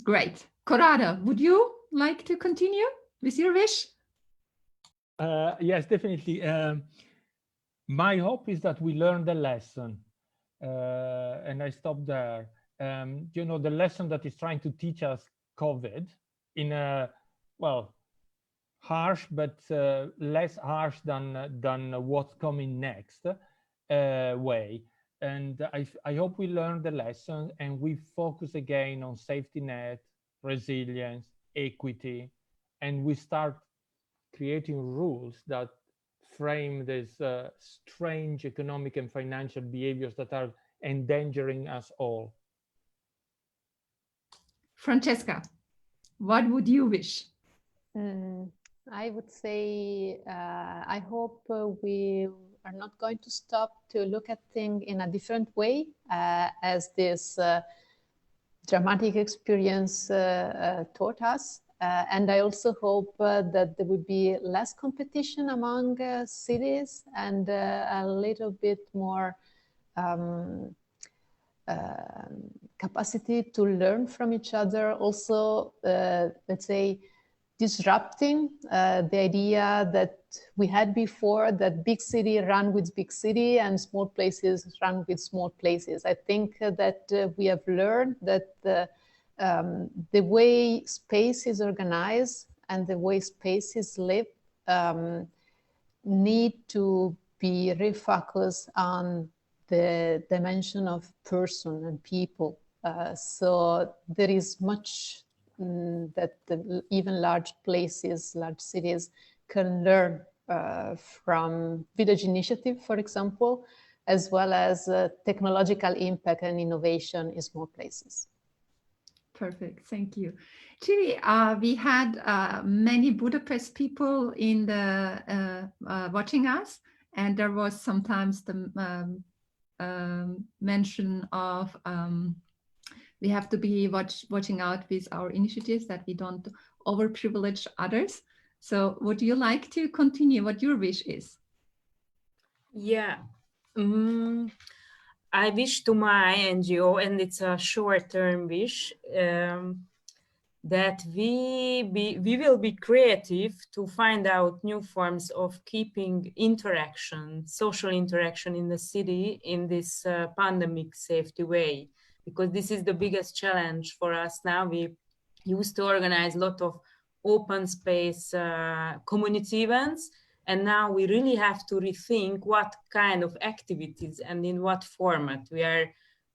Great. Corrado, would you like to continue with your wish? Yes, definitely. My hope is that we learn the lesson. And I stop there. You know, the lesson that is trying to teach us COVID in a, well, harsh, but less harsh than what's coming next way. And I hope we learn the lesson and we focus again on safety net, resilience, equity, and we start creating rules that frame these strange economic and financial behaviors that are endangering us all. Francesca, what would you wish? I would say I hope we are not going to stop to look at things in a different way as this dramatic experience taught us. And I also hope that there would be less competition among cities and a little bit more capacity to learn from each other. Also, let's say, disrupting the idea that we had before, that big city run with big city and small places run with small places. I think that we have learned that the way space is organized and the way space is lived need to be refocused on the dimension of person and people. So there is much that even large places, large cities can learn from village initiative, for example, as well as technological impact and innovation in small places. Perfect, thank you. Cili, we had many Budapest people in the watching us, and there was sometimes the mention of we have to be watching out with our initiatives that we don't overprivilege others. So would you like to continue what your wish is? Yeah, I wish to my NGO, and it's a short-term wish, that we will be creative to find out new forms of keeping interaction, social interaction in the city in this pandemic safety way. Because this is the biggest challenge for us now. We used to organize a lot of open space community events, and now we really have to rethink what kind of activities and in what format we are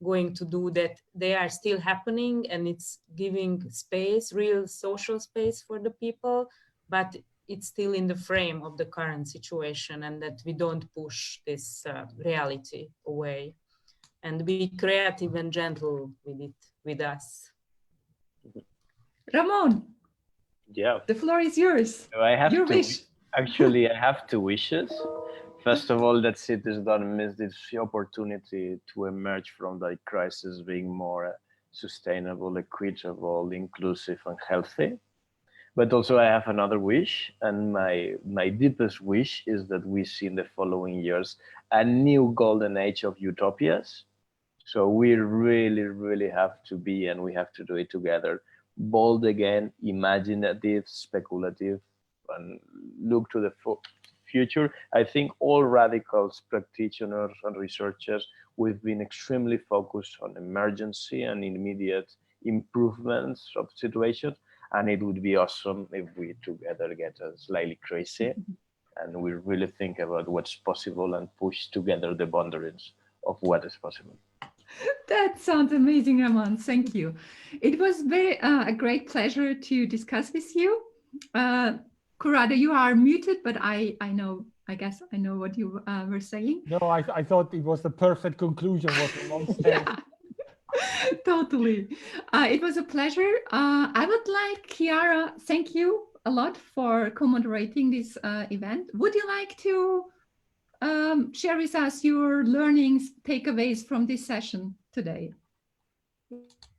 going to do that they are still happening, and it's giving space, real social space for the people, but it's still in the frame of the current situation, and that we don't push this reality away. And be creative and gentle with it, with us. Ramon, Yeah, the floor is yours. so I have your to wish. actually I have two wishes. First of all, that cities don't miss this opportunity to emerge from the crisis being more sustainable, equitable, inclusive, and healthy. But also I have another wish, and my deepest wish is that we see in the following years a new golden age of utopias. So we really, really have to be, and we have to do it together, bold again, imaginative, speculative, and look to the future. I think all radicals, practitioners, and researchers, we've been extremely focused on emergency and immediate improvements of situations. And it would be awesome if we together get slightly crazy and we really think about what's possible and push together the boundaries of what is possible. That sounds amazing, Ramon. Thank you. It was a great pleasure to discuss with you. Corrado, you are muted, but I guess I know what you were saying. No, I thought it was the perfect conclusion what Ramon said. Yeah. Totally. It was a pleasure. I would like, Chiara, thank you a lot for co-moderating this event. Would you like to share with us your learnings, takeaways from this session today?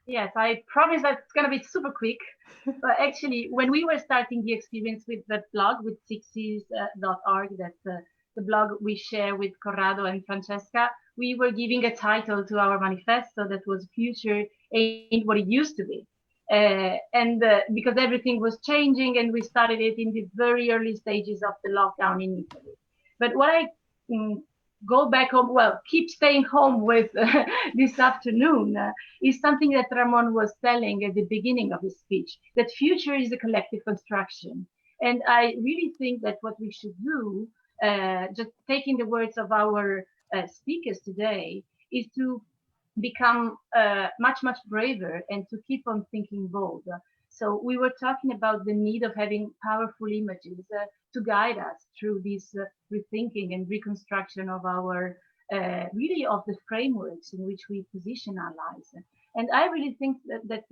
Yes, I promise that it's going to be super quick. But actually, when we were starting the experience with the blog, with sixes.org, that's the blog we share with Corrado and Francesca, we were giving a title to our manifesto that was Future Ain't What It Used to Be. Because everything was changing, and we started it in the very early stages of the lockdown in Italy. But what I go back home, well, keep staying home with this afternoon is something that Ramon was telling at the beginning of his speech, that future is a collective construction. And I really think that what we should do, just taking the words of our speakers today, is to become much, much braver and to keep on thinking bold. So we were talking about the need of having powerful images to guide us through this rethinking and reconstruction of our, really of the frameworks in which we position our lives. And I really think that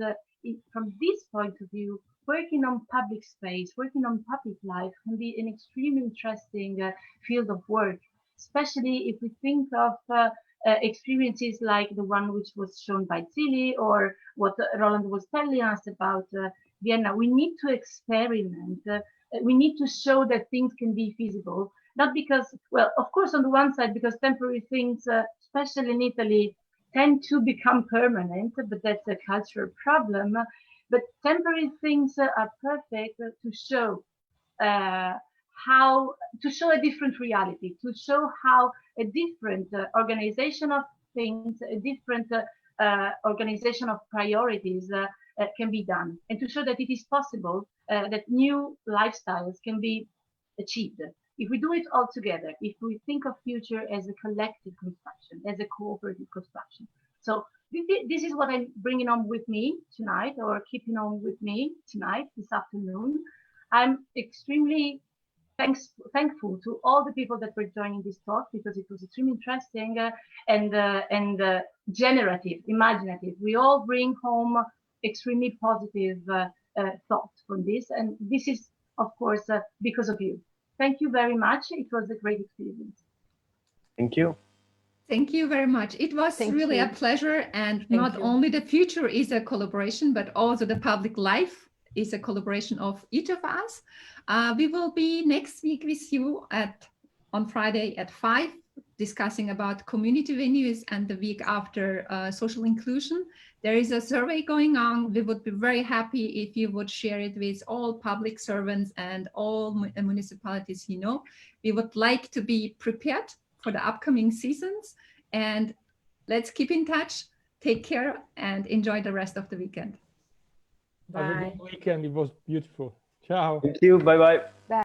from this point of view, working on public space, working on public life can be an extremely interesting field of work, especially if we think of experiences like the one which was shown by Cili, or what Roland was telling us about Vienna. We need to experiment. We need to show that things can be feasible. Not because, well, of course, on the one side, because temporary things, especially in Italy, tend to become permanent, but that's a cultural problem. But temporary things are perfect to show to show a different reality, to show how a different organization of things, a different organization of priorities can be done, and to show that it is possible that new lifestyles can be achieved. If we do it all together, if we think of future as a collective construction, as a cooperative construction. So this is what I'm bringing on with me tonight, or keeping on with me tonight, this afternoon. I'm extremely thankful to all the people that were joining this talk, because it was extremely interesting and generative, imaginative. We all bring home extremely positive thoughts from this, and this is, of course, because of you. Thank you very much. It was a great experience. Thank you. Thank you very much. It was really a pleasure. And not only the future is a collaboration, but also the public life is a collaboration of each of us. We will be next week with you on Friday at 5, discussing about community venues, and the week after social inclusion. There is a survey going on. We would be very happy if you would share it with all public servants and all municipalities you know. We would like to be prepared for the upcoming seasons, and let's keep in touch. Take care and enjoy the rest of the weekend. Bye. Have a good weekend. It was beautiful. Ciao. Thank you. Bye-bye. Bye.